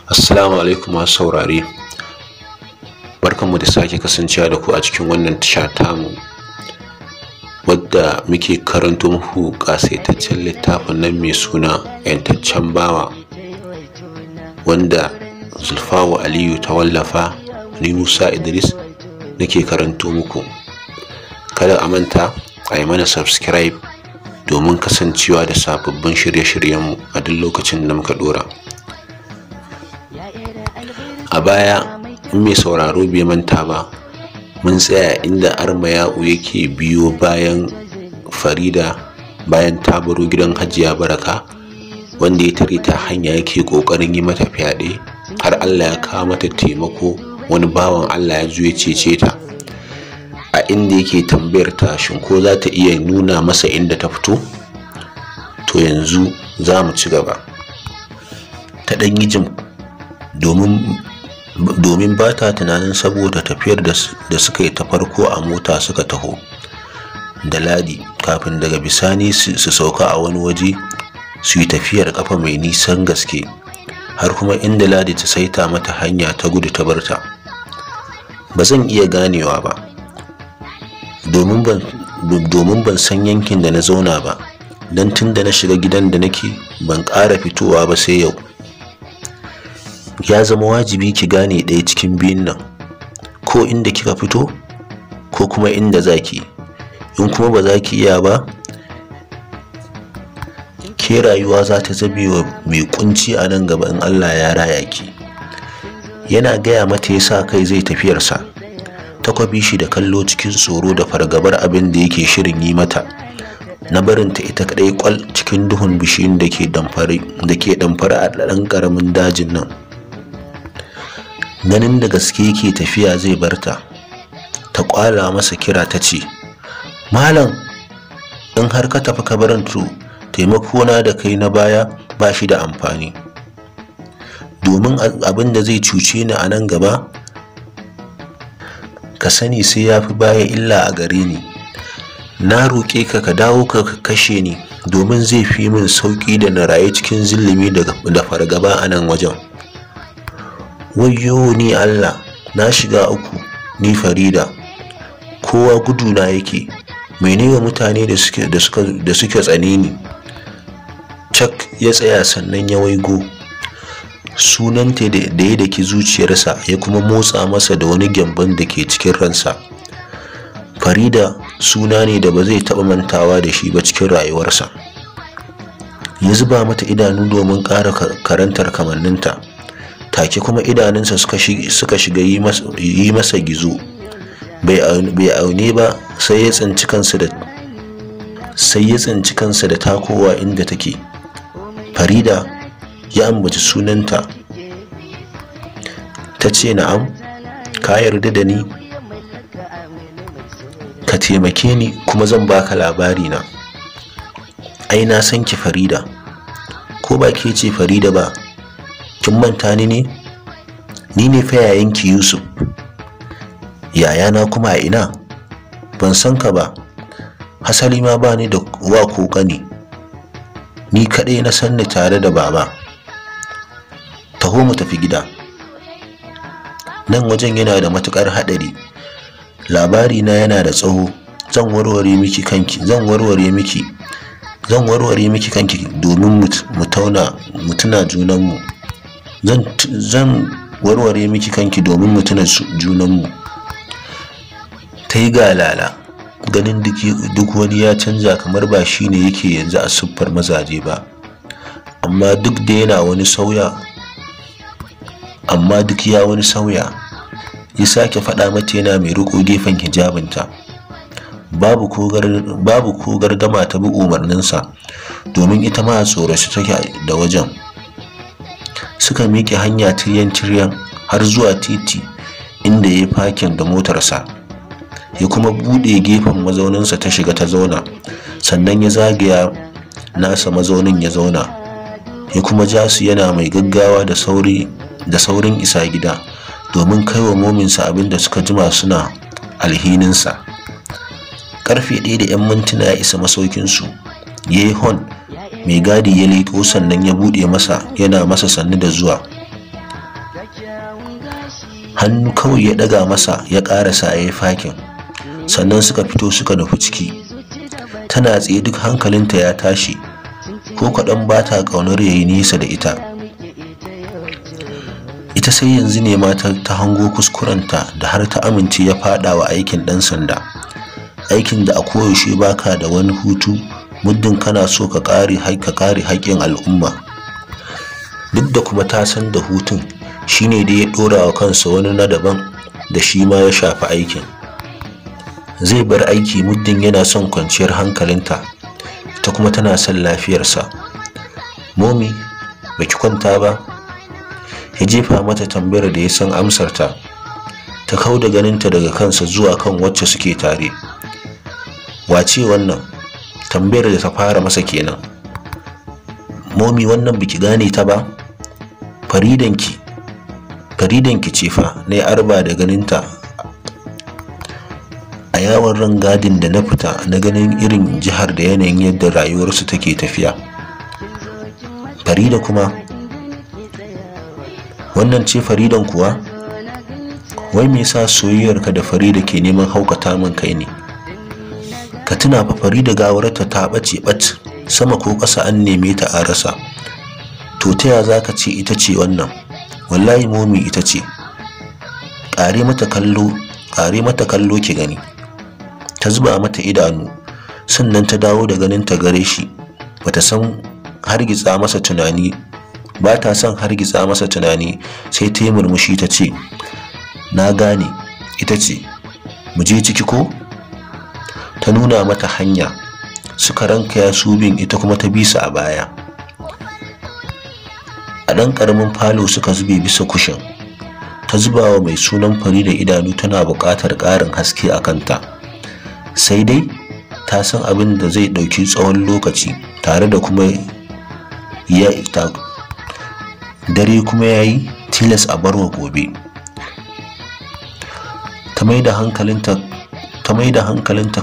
Assalamu alaikum masu saurare, barkanmu da sake kasancewa da ku a cikin wannan tasha tamu wadda muke karanto muku ƙasaitaccen littafin nan mai suna Yantaccen bawa, wanda Zulfawu Aliyu ta wallafa. Ni Musa Idris nake karanto muku. Kada a manta a yi mana subscribe domin kasancewa da sababbin shirye-shiryenmu a duk lokacin da muka dora. A baya, in mai sauraro bai manta ba, mun tsaya inda Armayau yake biyo bayan Farida bayan ta baro gidan Hajiya Baraka, wanda ya tare ta hanya yake kokarin yi mata fyaɗe, har Allah ya kawo mata taimako. Wani bawan Allah ya zo ya cece ta, a inda yake tambayar ta shin ko za ta iya nuna masa inda ta fito. To yanzu za mu ci gaba. Ta ɗan yi jim domin ba ta tunanin saboda tafiyar da suka yi ta farko a mota suka taho da Ladi, kafin daga bisani su sauka a wani waje su yi tafiyar kafa mai nisan gaske, har kuma inda Ladi ta saita mata hanya ta gudu ta barta. Ba zan iya ganewa ba domin ban san yankin da na zauna ba, don tun da na shiga gidan da nake ban ƙara fitowa ba sai yau. Ya zama wajibi ki gane ɗaya cikin biyun nan, ko inda kika fito ko kuma inda zaki. In kuma ba za ki iya ba, ke rayuwa za ta zabe wa mai kunci a nan gaba in Allah ya raya ki. Yana gaya mata ya sa kai zai tafiyarsa, ta kwabi shi da kallo cikin tsoro da fargabar abin da yake shirin yi mata na barinta ita kadai kwal cikin duhun bishiyun da ke damfare a ɗan ƙaramin dajin nan. Ganin da gaske yake tafiya zai barta, ta kwala masa kira ta ce, "Malam, in har ka tafi ka barantu, taimakona da kai na baya ba shi da amfani, domin abin da zai cuce ni a nan gaba ka sani sai ya fi baya illa a gare ni. Na roƙe ka dawo ka kashe ni, domin zai fi min sauƙi da na raye cikin zillimi da fargaba a nan wajen. Wayyo ni Allah, na shiga uku ni Farida, kowa guduna yake, mene wa mutane da suke tsane ni." Cak ya tsaya sannan ya waigo. Sunanta da ya daki zuciyarsa ya kuma motsa masa da wani gyamban da ke cikin ransa. Farida suna ne da ba zai taɓa mantawa da shi ba cikin rayuwarsa. Ya zuba mata idanu domin ƙara karantar kamanninta, take kuma idanunsa suka shiga yi masa gizo. Bai aune ba sai ya tsinci kansa da takowa inda take. Farida ya ambaci sunanta, ta ce, "Na'am, ka yarda da ni? Ka taimake ni kuma zan baka labari na. Ai na san ki Farida, ko ba ke ce Farida ba, kin manta ni ne? Ni ne fa yayanki Yusuf." "Yayana kuma a ina? Ban san ka ba, hasali ma ba ni da wa ko ƙani, ni kaɗai na san ni tare da baba. Taho mu tafi gida, nan wajen yana da matuƙar haɗari. Labari na yana da tsawo, zan warware miki kanki domin mu tuna junanmu. Zan warware miki kanki domin mu tuna junanmu." Ta yi galala, ganin duk wani ya canza kamar ba shi ne yake yanzu a siffar mazaje ba, amma duk ya wani sauya. Ya sake faɗa mata yana mai riko gefen hijabinta. Babu ko gardama ta bi umarninsa, domin ita ma a tsorace take da wajen. Suka miƙe hanya tiryan har zuwa titi inda ya yi fakin da motarsa, ya kuma buɗe gefen mazauninsa ta shiga ta zauna, sannan ya zagaya nasa mazaunin ya zauna, ya kuma ja su yana mai gaggawa da saurin isa gida domin kai wa mominsa abin da suka jima suna alhininsa. Karfe 1 da 'yan mintuna ya isa masaukinsu. Ya yi hon, mai gadi ya leƙo sannan ya buɗe masa yana masa sannu da zuwa. hannu kawai ya ɗaga masa ya ƙarasa a yi fakin, sannan suka fito suka nufi ciki. Tana tsaye duk hankalinta ya tashi, ko kaɗan ba ta ƙaunar ya yi nesa da ita. Ita sai yanzu ne ma ta hango kuskurenta da har ta amince ya faɗa wa aikin ɗan sanda, aikin da a koyaushe baka da wani hutu muddin kana so ka kare haƙƙin al'umma. Duk da kuma ta san da hutun shine da ya ɗora wa kansa wani na daban da shi ma ya shafi aikin. Zai bar aiki muddin yana son kwanciyar hankalinta, ta kuma tana son lafiyarsa. Momi, baki kwanta ba? Ya jefa mata tambayar da ya san amsarta. Ta kauda ganinta daga kansa zuwa kan wacce suke tare. Wace wannan? Tambayar da ta fara masa kenan. Momi, wannan biki gane ta ba? Faridanki ce fa, na yi arba da ganinta a yawon rangadin da na fita, na ganin irin jihar da yanayin yadda rayuwarsu take tafiya. Farida kuma? Wannan ce Faridan kuwa? Wai me yasa soyayyarka da Farida ke neman haukata min kai ne? Ka tuna fa Farida gawarta ta ɓace ɓat, sama ko ƙasa an neme ta a rasa. To ta ya za ka ce ita ce wannan? Wallahi Momi ita ce. Ƙare mata kallo ki gani. Ta zuba mata idanu, sannan ta dawo da ganin ta gare shi. Bata san hargitsa masa tunani, sai ta yi murmushi ta ce, na gane, ita ce. Mu je ciki ko? Ta nuna mata hanya. Suka rankaya su bin, ita kuma ta bisa a baya. A ɗan ƙaramin falo suka zube bisa kushin. Ta zuba wa mai sunan Farida idanu, tana buƙatar ƙarin haske a kanta. Sai dai ta san abin da zai ɗauki tsawon lokaci, tare da kuma dare kuma ya yi, tilas a barwa gobe. Ta mai da hankalinta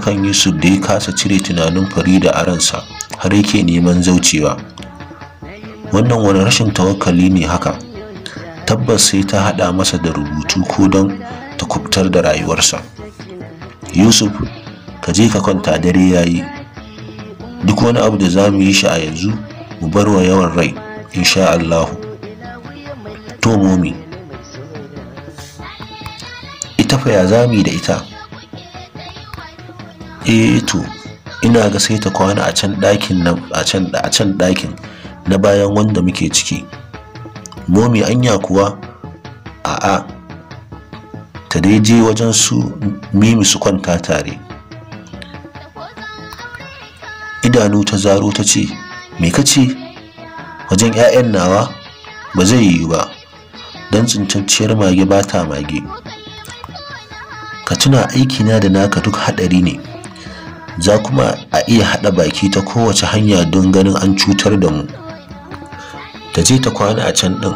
kan Yusuf da ya kasa cire tunanin Farida a ransa, har yake neman zaucewa. Wannan wani rashin tawakkali ne haka? Tabbas sai ta haɗa masa da rubutu ko don ta kubtar da rayuwarsa. Yusuf, ka je ka kwanta, dare yayi. Duk wani abu da za mu yi shi a yanzu mu bar wa yawan rai, insha Allahu. To Momi, ita fa ya zami da ita? To ina ga sai ta kwana a can ɗakin na bayan wanda muke ciki. Momi, anya kuwa? A'a, ta dai je wajen su Mimi su kwanta tare. Idanu ta zaro ta ce, me kace? Wajen 'ya'yan nawa? Ba zai yiwu ba, don tsintacciyar mage ba ta mage. Ka tuna aikina da naka duk haɗari ne. Za kuma a iya haɗa baki ta kowace hanya don ganin an cutar da mu. Ta je ta kwana a can ɗin.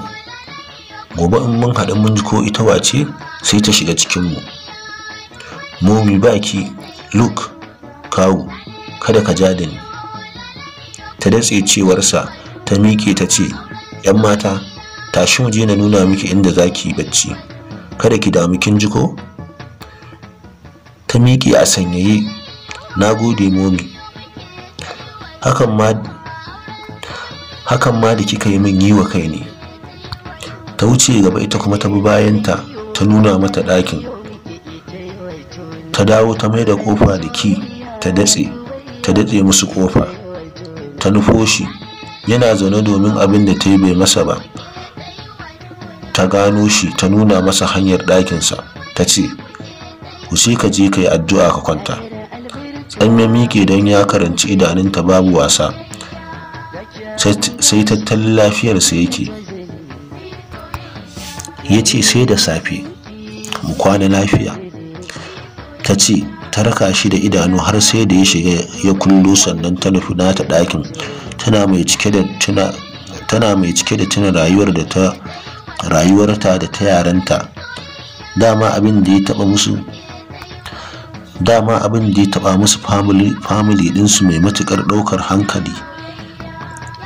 Gobe in mun haɗu mun ji ko ita wace, sai ta shiga cikinmu. Momi, baki, look, kawu, kada ka ja da ni. Ta datse cewarsa, ta miƙe ta ce, 'yan mata, tashi mu je na nuna miki inda za ki yi bacci. Kada ki damu, kin ji ko? Ta miƙe a sanyaye. Na gode Momi. Hakan ma da kika yi min yi wa kai ne. Ta wuce gaba, ita kuma ta bi bayanta, ta nuna mata ɗakin. Ta dawo ta mai da ƙofa da ki, ta datse musu ƙofa. Ta nufo shi, yana zaune domin abin da ta yi bai masa ba. Ta gano shi, ta nuna masa hanyar ɗakinsa, ta ce, wuce ka je ka yi addu'a ka kwanta. Tsamme miƙe don ya karanci idanunta babu wasa, sai tattalin lafiyarsa yake. Ya ce sai da safe, mu kwana lafiya. Ta ce, ta raka shi da idanu har sai da ya shiga ya kullo, sannan ta nufi nata ɗakin, tana mai cike da tuna rayuwarta da ta yaranta. Dama abin da ya taɓa musu family ɗinsu mai matuƙar ɗaukar hankali.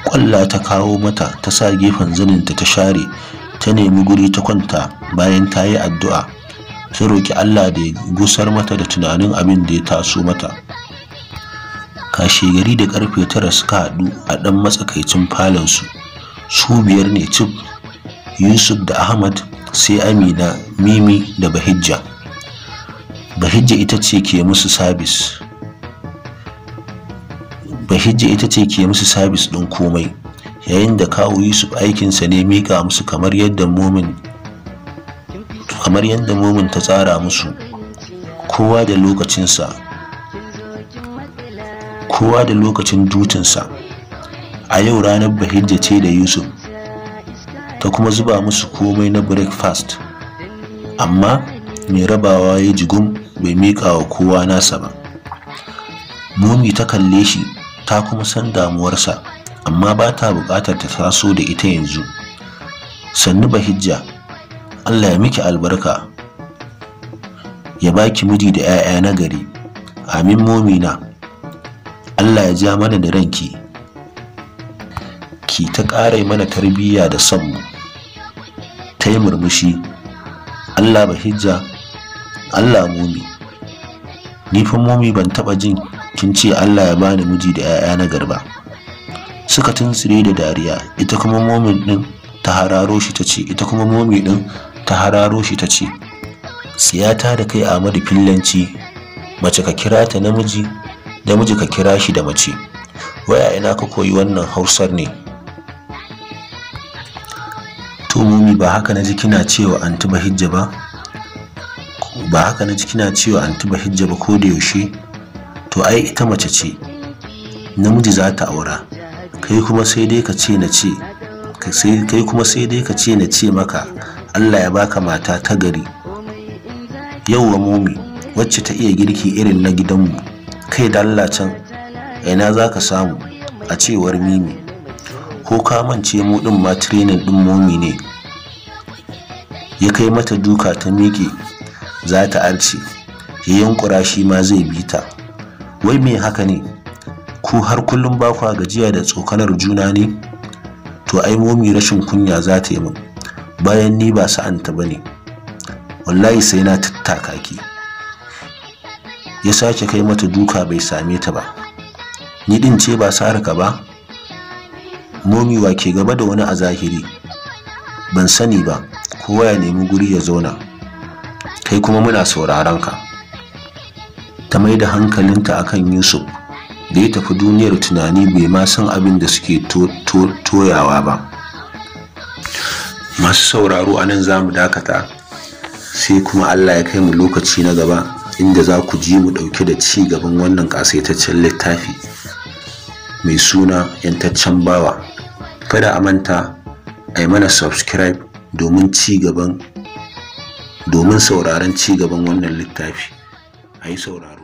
Ƙwalla ta kawo mata, ta sa gefen zaninta ta share, ta nemi guri ta kwanta. Bayan ta yi addu'a ta roki Allah da ya gusar mata da tunanin abin da ya taso mata. Kashe gari da karfe 9 suka haɗu a ɗan matsakaicin falon su. Su biyar ne cif: Yusuf da Ahmad, sai Amina, Mimi da Bahijja. Bahijja ita ce ke musu sabis. Bahijja ita ce ke musu sabis ɗin komai, yayin da kawu Yusuf aikinsa ne miƙa musu kamar yadda momin ta tsara musu. Kowa da lokacinsa, kowa da lokacin dutinsa. A yau ranar Bahijja ce da Yusuf, ta kuma zuba musu komai na breakfast, amma mai rabawa ya jigum bai miƙa wa kowa nasa ba. Momi ta kalle shi, ta kuma san damuwarsa, amma ba ta buƙatar ta taso da ita yanzu. Sannu Bahijja, Allah ya miki albarka, ya baki miji da 'ya'ya na gari. Amin Momina, Allah ya ja mana da ranki, ki ta ƙara mana tarbiyya da son mu. Ta yi murmushi. Allah Bahijja, Allah Momi, ni fa Momi ban taɓa jin kin ce Allah ya bani miji da 'ya'ya na garba. Suka tuntsire da dariya. Ita kuma Momi din ta hararo shi ta ce, siyata da kai Ahmadu fillanci, mace ka kira ta namiji, namiji ka kira shi da mace. Waya ina ka koyi wannan Hausar ne? To Momi, ba haka naji kina cewa Anti Bahijja ba? Ba haka naji kina cewa Anti Bahijja ba ko da yaushe? To ai ita mace ce, namiji za ta aura. Kai kuma sai dai ka ce na ce maka Allah ya baka mata ta gari. Yauwa Momi, wacce ta iya girki irin na gidanmu. Kai da Allah can, ina za ka samu? A cewar Mimi. Ko ka mance mu din ma training din Momi ne? Ya kai mata duka ta miƙe za ta arce, ya yankura shi ma zai bi ta. Wai me haka ne? Ku har kullum ba kwa gajiya da tsokanar juna ne? To ai Momi rashin kunya za ta yi min, bayan ni ba sa'anta ba ne. Wallahi sai na tattaka ki. Ya sake kai mata duka bai same ta ba. Ni din ce ba sarka ba? Momi wa ke gaba da wani a zahiri? Ban sani ba, kowa ya nemi guri ya zauna. Kai kuma muna sauraron ka. Ta mai da hankalinta akan Yusuf da ya tafi duniyar tunani, bai ma san abin da suke toyawa ba. Masu sauraro, anan za mu dakata, sai kuma Allah ya kai mu lokaci na gaba, inda za ku ji mu ɗauke da ci gaban wannan ƙasaitaccen littafi mai suna Yantaccen Bawa. Kada a manta a yi mana subscribe domin sauraron ci gaban wannan littafi. A yi sauraro.